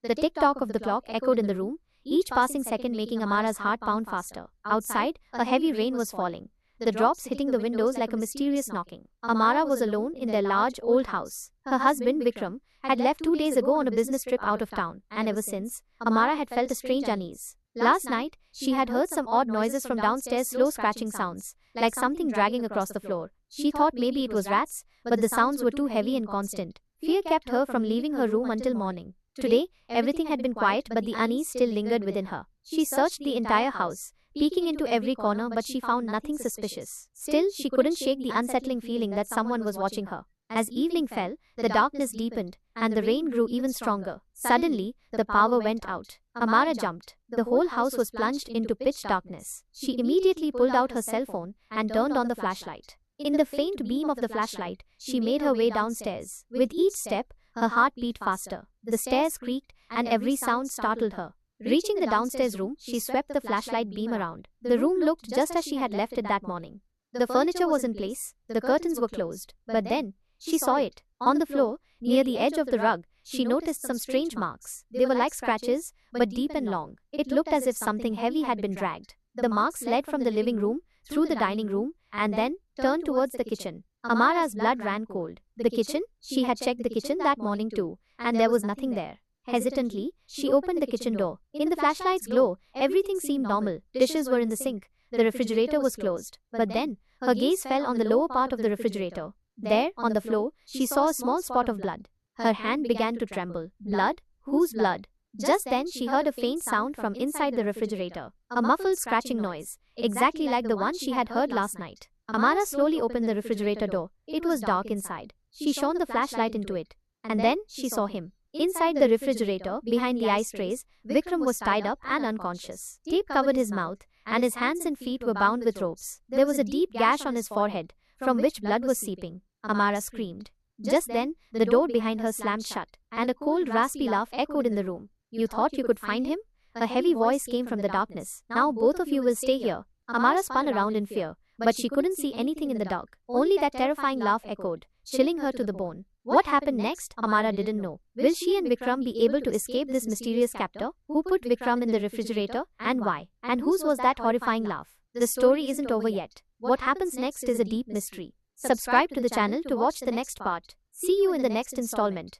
The tick-tock of the clock echoed in the room, each passing second making Amara's heart pound faster. Outside, a heavy rain was falling, the drops hitting the windows like a mysterious knocking. Amara was alone in their large old house. Her husband, Vikram, had left 2 days ago on a business trip out of town, and ever since, Amara had felt a strange unease. Last night, she had heard some odd noises from downstairs, slow scratching sounds, like something dragging across the floor. She thought maybe it was rats, but the sounds were too heavy and constant. Fear kept her from leaving her room until morning. Today, everything had been quiet, but the unease still lingered within her. She searched the entire house, peeking into every corner, but she found nothing suspicious. Still, she couldn't shake the unsettling feeling that someone was watching her. As evening fell, the darkness deepened, and the rain grew even stronger. Suddenly, the power went out. Amara jumped. The whole house was plunged into pitch darkness. She immediately pulled out her cell phone and turned on the flashlight. In the faint beam of the flashlight, she made her way downstairs. With each step, her heart beat faster. The stairs creaked, and every sound startled her. Reaching the downstairs room, she swept the flashlight beam around. The room looked just as she had left it that morning. The furniture was in place, the curtains were closed. But then, she saw it. On the floor, near the edge of the rug, she noticed some strange marks. They were like scratches, but deep and long. It looked as if something heavy had been dragged. The marks led from the living room, through the dining room, and then turned towards the kitchen. Amara's blood ran cold. The kitchen? She had checked the kitchen that morning too, and there was nothing there. Hesitantly, she opened the kitchen door. In the flashlight's glow, everything seemed normal. Dishes were in the sink. The refrigerator was closed. But then, her gaze fell on the lower part of the refrigerator. There, on the floor, she saw a small spot of blood. Her hand began to tremble. Blood? Whose blood? Just then, she heard a faint sound from inside the refrigerator. A muffled scratching noise, exactly like the one she had heard last night. Amara slowly opened the refrigerator door. It was dark inside. She shone the flashlight into it. And then, she saw him. Inside the refrigerator, behind the ice trays, Vikram was tied up and unconscious. Tape covered his mouth, and his hands and feet were bound with ropes. There was a deep gash on his forehead, from which blood was seeping. Amara screamed. Just then, the door behind her slammed shut, and a cold, raspy laugh echoed in the room. "You thought you could find him?" A heavy voice came from the darkness. "Now both of you will stay here." Amara spun around in fear, but she couldn't see anything in the dark. Only that terrifying laugh echoed, chilling her to the bone. What happened next, Amara didn't know. Will she and Vikram be able to escape this mysterious captor? Who put Vikram in the refrigerator, and why? And whose was that horrifying laugh? The story isn't over yet. What happens next is a deep mystery. Subscribe to the channel to watch the next part. See you in the next installment.